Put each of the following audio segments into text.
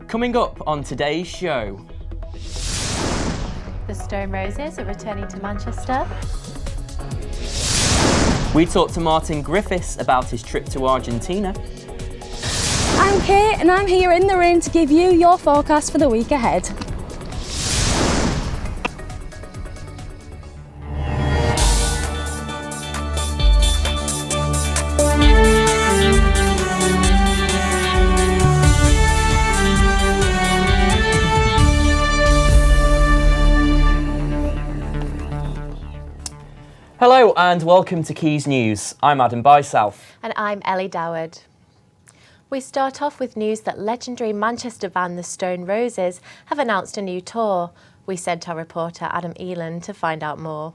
Coming up on today's show. The Stone Roses are returning to Manchester. We talked to Martin Griffiths about his trip to Argentina. I'm Kate and I'm here in the rain to give you your forecast for the week ahead. Hello and welcome to Quays News. I'm Adam Bysouth. And I'm Ellie Doward. We start off with news that legendary Manchester band the Stone Roses have announced a new tour. We sent our reporter Adam Elan to find out more.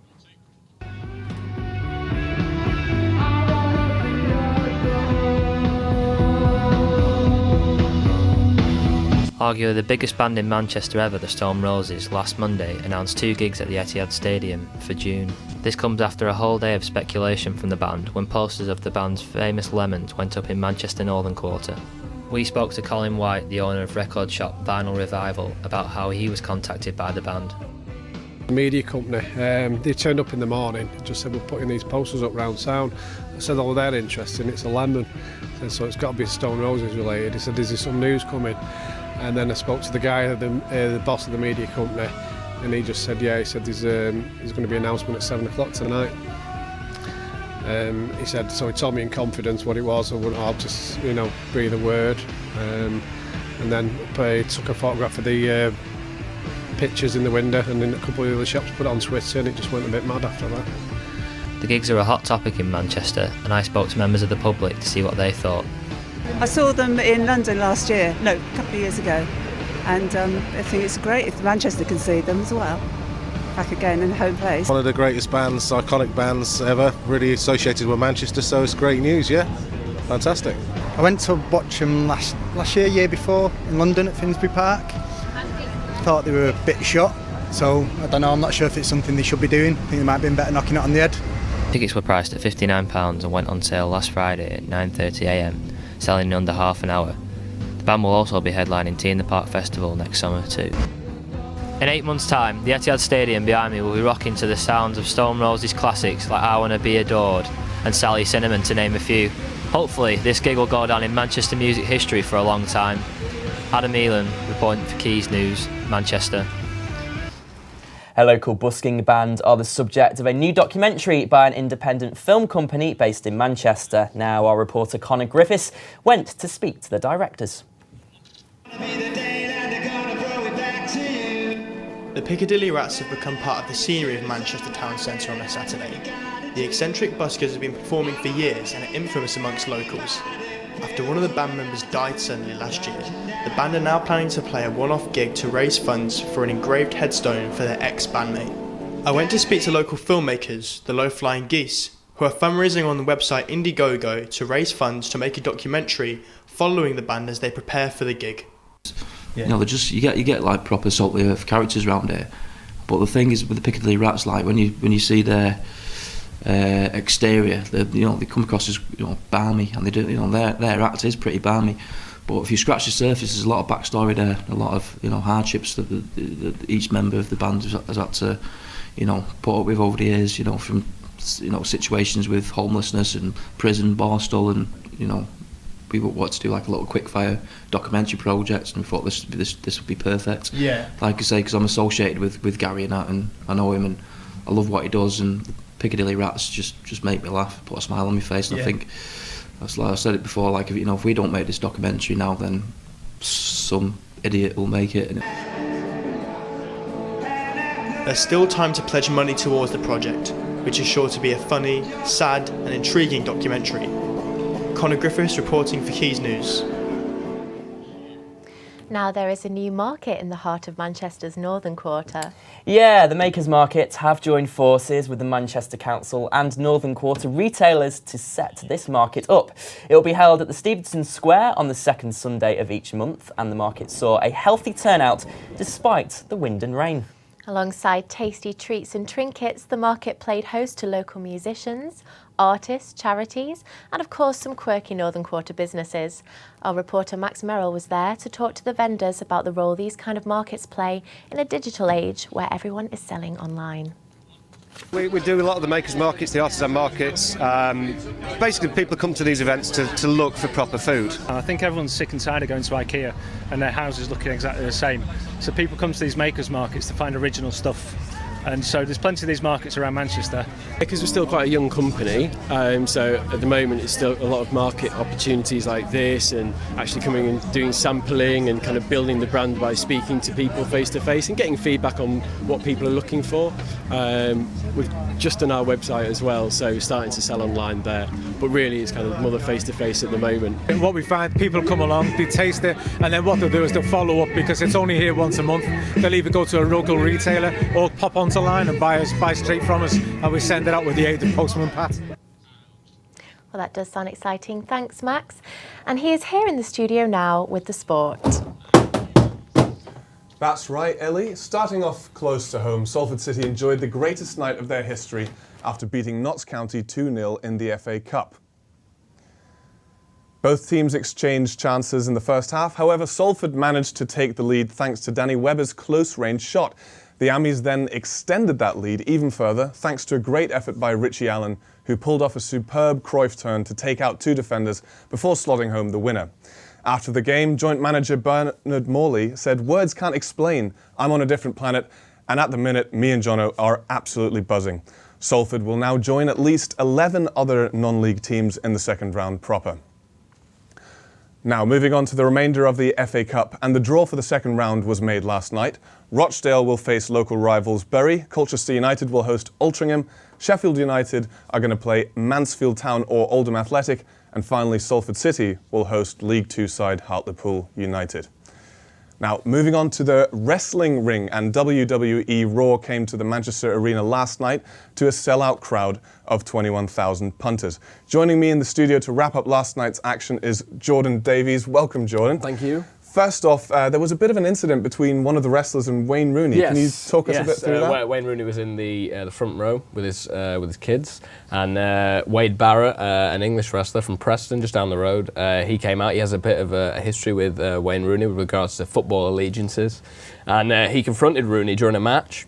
Arguably the biggest band in Manchester ever, the Stone Roses, last Monday announced 2 gigs at the Etihad Stadium for June. This comes after a whole day of speculation from the band when posters of the band's famous Lemons went up in Manchester Northern Quarter. We spoke to Colin White, the owner of record shop Vinyl Revival, about how he was contacted by the band. The media company, they turned up in the morning and just said we're putting these posters up round town. I said, oh, they're interesting, it's a Lemon. I said, so it's got to be Stone Roses related. He said, is there some news coming? And then I spoke to the guy, the boss of the media company, and he just said, yeah, he said there's going to be an announcement at 7 o'clock tonight. He said, so he told me in confidence what it was. I'll just, breathe a word. And then he took a photograph of the pictures in the window, and then a couple of other shops put it on Twitter, and it just went a bit mad after that. The gigs are a hot topic in Manchester, and I spoke to members of the public to see what they thought. I saw them in London last year, a couple of years ago, and I think it's great if Manchester can see them as well, back again in home place. One of the greatest bands, iconic bands ever, really associated with Manchester, so it's great news, yeah, fantastic. I went to watch them last year before, in London at Finsbury Park. Thought they were a bit shot, so I don't know, I'm not sure if it's something they should be doing. I think they might have been better knocking it on the head. Tickets were priced at £59 and went on sale last Friday at 9:30am. Selling in under half an hour. The band will also be headlining Tea in the Park Festival next summer too. In 8 months' time, the Etihad Stadium behind me will be rocking to the sounds of Stone Roses classics like I Wanna Be Adored and Sally Cinnamon, to name a few. Hopefully, this gig will go down in Manchester music history for a long time. Adam Elan, reporting for Quays News, Manchester. A local busking band are the subject of a new documentary by an independent film company based in Manchester. Now our reporter Conor Griffiths went to speak to the directors. The Piccadilly Rats have become part of the scenery of Manchester town centre on a Saturday. The eccentric buskers have been performing for years and are infamous amongst locals. After one of the band members died suddenly last year, the band are now planning to play a one-off gig to raise funds for an engraved headstone for their ex-bandmate. I went to speak to local filmmakers, the Low Flying Geese, who are fundraising on the website Indiegogo to raise funds to make a documentary following the band as they prepare for the gig. Yeah. You get like proper salt of the earth characters around here, but the thing is with the Piccadilly Rats, like when you see their exterior, they come across as balmy, and they do, their act is pretty balmy. But if you scratch the surface, there's a lot of backstory there, a lot of hardships that each member of the band has had to put up with over the years. From situations with homelessness and prison, Borstal, and we wanted to do like a little quickfire documentary project, and we thought this would be perfect. Yeah. Like I say, because I'm associated with Gary and that, and I know him, and I love what he does, and Piccadilly Rats just make me laugh, put a smile on my face, and I think, that's like I said it before, like if we don't make this documentary now, then some idiot will make it. There's still time to pledge money towards the project, which is sure to be a funny, sad and intriguing documentary. Conor Griffiths reporting for Quays News. Now there is a new market in the heart of Manchester's Northern Quarter. Yeah, the Makers Market have joined forces with the Manchester Council and Northern Quarter retailers to set this market up. It will be held at the Stevenson Square on the second Sunday of each month, and the market saw a healthy turnout despite the wind and rain. Alongside tasty treats and trinkets, the market played host to local musicians, artists, charities, and of course some quirky Northern Quarter businesses. Our reporter Max Merrill was there to talk to the vendors about the role these kind of markets play in a digital age where everyone is selling online. We do a lot of the makers markets, the artisan markets. Basically, people come to these events to look for proper food. And I think everyone's sick and tired of going to IKEA and their houses looking exactly the same. So people come to these makers markets to find original stuff. And so there's plenty of these markets around Manchester. Because we're still quite a young company, so at the moment it's still a lot of market opportunities like this, and actually coming and doing sampling and kind of building the brand by speaking to people face to face and getting feedback on what people are looking for. We've just done our website as well, so we're starting to sell online there, but really it's kind of more face to face at the moment. And what we find, people come along, they taste it, and then what they'll do is they'll follow up because it's only here once a month. They'll either go to a local retailer or pop onto line and buy straight from us, and we send it out with the aid of Postman Pat. Well, that does sound exciting. Thanks, Max. And he is here in the studio now with the sport. That's right, Ellie. Starting off close to home, Salford City enjoyed the greatest night of their history after beating Notts County 2-0 in the FA Cup. Both teams exchanged chances in the first half. However, Salford managed to take the lead thanks to Danny Webber's close-range shot. The Ammies then extended that lead even further thanks to a great effort by Richie Allen, who pulled off a superb Cruyff turn to take out two defenders before slotting home the winner. After the game, joint manager Bernard Morley said, "Words can't explain. I'm on a different planet, and at the minute, me and Jono are absolutely buzzing." Salford will now join at least 11 other non-league teams in the second round proper. Now, moving on to the remainder of the FA Cup, and the draw for the second round was made last night. Rochdale will face local rivals Bury, Colchester United will host Altrincham, Sheffield United are going to play Mansfield Town or Oldham Athletic, and finally Salford City will host League Two side Hartlepool United. Now, moving on to the wrestling ring, and WWE Raw came to the Manchester Arena last night to a sellout crowd of 21,000 punters. Joining me in the studio to wrap up last night's action is Jordan Davies. Welcome, Jordan. Thank you. First off, there was a bit of an incident between one of the wrestlers and Wayne Rooney. Yes. Can you talk us a bit through that? Wayne Rooney was in the front row with his kids, and Wade Barrett, an English wrestler from Preston, just down the road, he came out. He has a bit of a history with Wayne Rooney with regards to football allegiances, and he confronted Rooney during a match.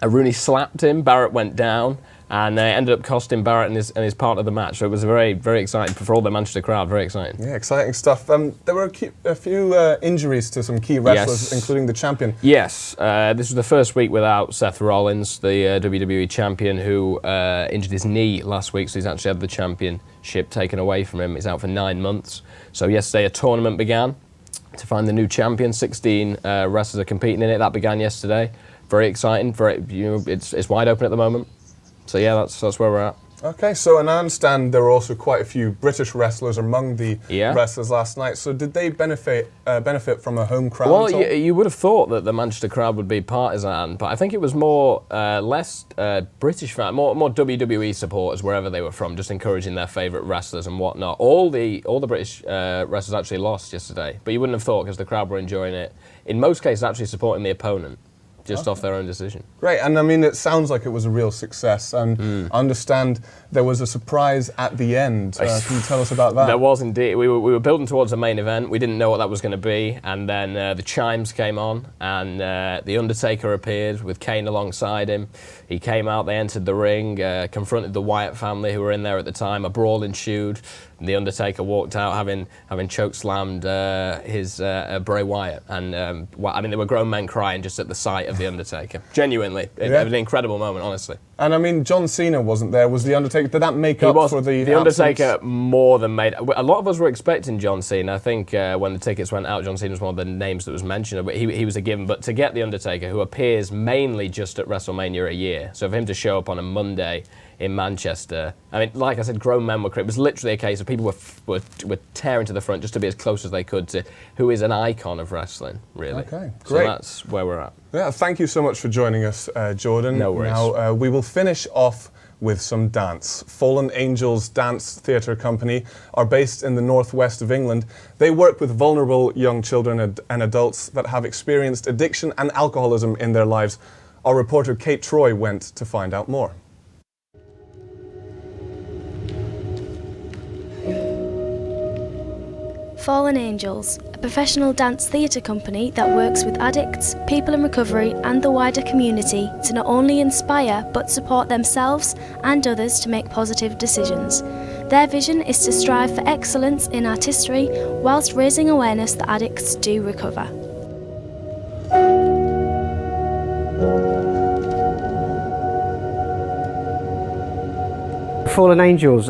Rooney slapped him. Barrett went down. And ended up costing Barrett and his part of the match. So it was very, very exciting for all the Manchester crowd. Very exciting. Yeah, exciting stuff. There were a few injuries to some key wrestlers, including the champion. Yes, this was the first week without Seth Rollins, the WWE champion, who injured his knee last week. So he's actually had the championship taken away from him. He's out for 9 months. So yesterday a tournament began to find the new champion. 16 wrestlers are competing in it. That began yesterday. Very exciting. It's wide open at the moment. So yeah, that's where we're at. Okay, so and I understand there were also quite a few British wrestlers among the wrestlers last night. So did they benefit from a home crowd? Well, you would have thought that the Manchester crowd would be partisan, but I think it was more less British fan, more WWE supporters wherever they were from, just encouraging their favourite wrestlers and whatnot. All the British wrestlers actually lost yesterday, but you wouldn't have thought because the crowd were enjoying it. In most cases, actually supporting the opponent. Just off their own decision. Great, and I mean, it sounds like it was a real success, and I understand there was a surprise at the end. Can you tell us about that? There was indeed. We were building towards the main event. We didn't know what that was going to be, and then the chimes came on, and The Undertaker appeared with Kane alongside him. He came out, they entered the ring, confronted the Wyatt family who were in there at the time. A brawl ensued. And The Undertaker walked out having chokeslammed his Bray Wyatt, and I mean, there were grown men crying just at the sight of The Undertaker. Genuinely, it was an incredible moment, honestly. And I mean, John Cena wasn't there. Was The Undertaker? Did that make up for the Undertaker more than made? A lot of us were expecting John Cena. I think when the tickets went out, John Cena was one of the names that was mentioned. But he was a given. But to get The Undertaker, who appears mainly just at WrestleMania a year, so for him to show up on a Monday in Manchester, I mean, like I said, grown men were crying. It was literally a case of people were tearing to the front just to be as close as they could to who is an icon of wrestling, really. Okay, great. So that's where we're at. Yeah, thank you so much for joining us, Jordan. No worries. Now, we will finish off with some dance. Fallen Angels Dance Theatre Company are based in the northwest of England. They work with vulnerable young children and adults that have experienced addiction and alcoholism in their lives Our reporter Kate Troy went to find out more. Fallen Angels, a professional dance theatre company that works with addicts, people in recovery and the wider community to not only inspire but support themselves and others to make positive decisions. Their vision is to strive for excellence in artistry whilst raising awareness that addicts do recover. Fallen Angels,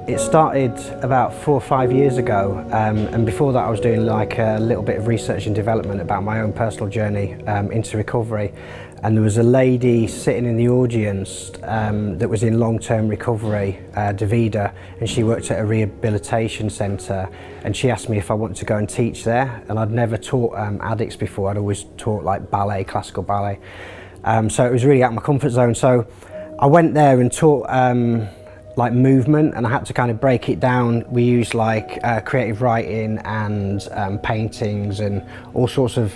it started about 4 or 5 years ago, and before that I was doing like a little bit of research and development about my own personal journey into recovery, and there was a lady sitting in the audience that was in long-term recovery, Davida, and she worked at a rehabilitation centre, and she asked me if I wanted to go and teach there, and I'd never taught addicts before. I'd always taught like ballet, classical ballet, so it was really out of my comfort zone. So I went there and taught like movement, and I had to kind of break it down. We used like creative writing and paintings and all sorts of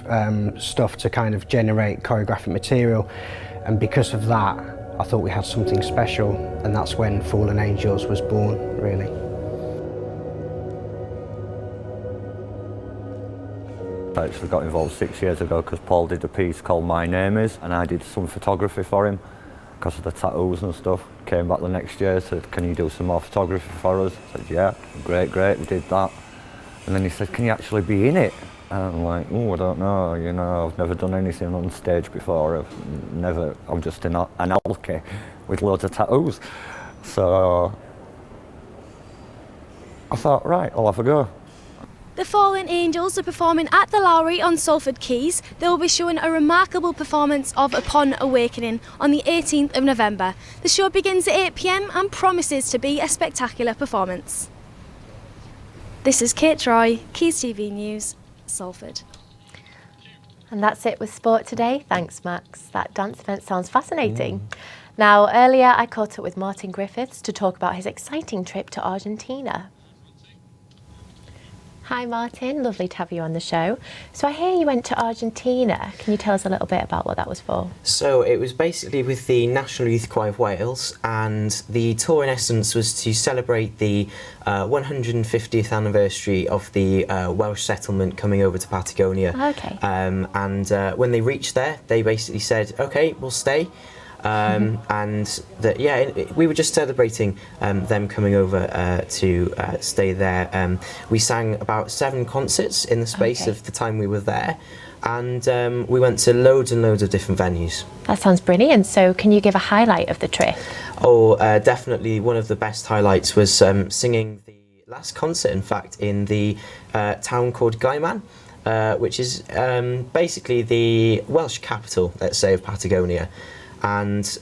stuff to kind of generate choreographic material, and because of that I thought we had something special, and that's when Fallen Angels was born, really. I actually got involved 6 years ago because Paul did a piece called My Name Is, and I did some photography for him because of the tattoos and stuff. Came back the next year, said, can you do some more photography for us? I said, yeah, great, we did that. And then he said, can you actually be in it? And I'm like, oh, I don't know, you know, I've never done anything on stage before. I'm just an alky with loads of tattoos. So I thought, right, I'll have a go. The Fallen Angels are performing at the Lowry on Salford Quays. They will be showing a remarkable performance of Upon Awakening on the 18th of November. The show begins at 8 p.m. and promises to be a spectacular performance. This is Kate Troy, Quays TV News, Salford. And that's it with sport today. Thanks, Max. That dance event sounds fascinating. Now, earlier I caught up with Martin Griffiths to talk about his exciting trip to Argentina. Hi Martin, lovely to have you on the show. So I hear you went to Argentina. Can you tell us a little bit about what that was for? So it was basically with the National Youth Choir of Wales, and the tour in essence was to celebrate the 150th anniversary of the Welsh settlement coming over to Patagonia. Okay. And when they reached there, they basically said, okay, we'll stay. And that, yeah, we were just celebrating them coming over to stay there. We sang about 7 concerts in the space of the time we were there, and we went to loads and loads of different venues. That sounds brilliant. So can you give a highlight of the trip? Oh, definitely one of the best highlights was singing the last concert, in fact, in the town called Gaiman, which is basically the Welsh capital, let's say, of Patagonia. And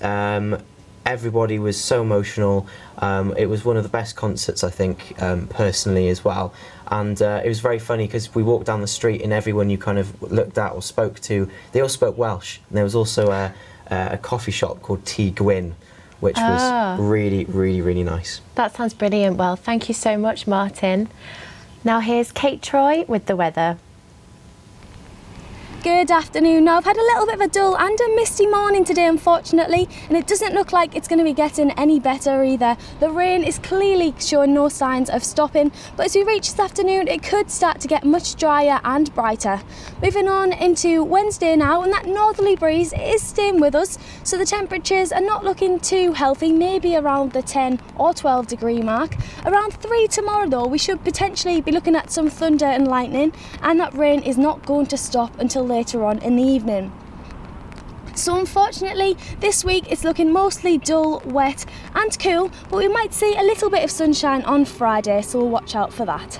everybody was so emotional. It was one of the best concerts, I think, personally as well. And it was very funny because we walked down the street and everyone you kind of looked at or spoke to, they all spoke Welsh. And there was also a coffee shop called Tŷ Gwyn, which was really, really, really nice. That sounds brilliant. Well, thank you so much, Martin. Now here's Kate Troy with the weather. Good afternoon. Now, I've had a little bit of a dull and a misty morning today, unfortunately, and it doesn't look like it's going to be getting any better either. The rain is clearly showing no signs of stopping, but as we reach this afternoon, it could start to get much drier and brighter. Moving on into Wednesday now, and that northerly breeze is staying with us, so the temperatures are not looking too healthy, maybe around the 10 or 12 degree mark. Around 3 tomorrow, though, we should potentially be looking at some thunder and lightning, and that rain is not going to stop until later on in the evening. So unfortunately this week it's looking mostly dull, wet and cool, but we might see a little bit of sunshine on Friday, so we'll watch out for that.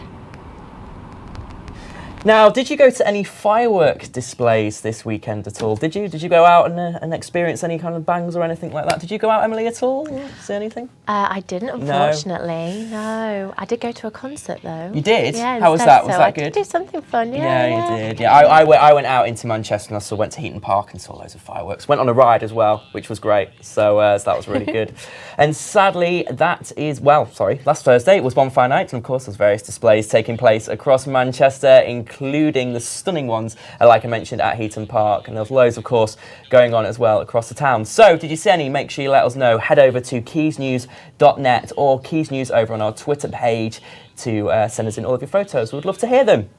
Now, did you go to any firework displays this weekend at all? Did you go out and experience any kind of bangs or anything like that? Did you go out, Emily, at all? See anything? I didn't, unfortunately. No. I did go to a concert though. You did? Yeah. How was that? Was that good? I did do something fun. Yeah, you did. Yeah, I went out into Manchester and also went to Heaton Park and saw loads of fireworks. Went on a ride as well, which was great. So that was really good. And sadly, last Thursday it was Bonfire Night, and of course there's various displays taking place across Manchester, including including the stunning ones, like I mentioned, at Heaton Park. And there's loads, of course, going on as well across the town. So, did you see any? Make sure you let us know. Head over to keysnews.net or Keys News over on our Twitter page to send us in all of your photos. We'd love to hear them.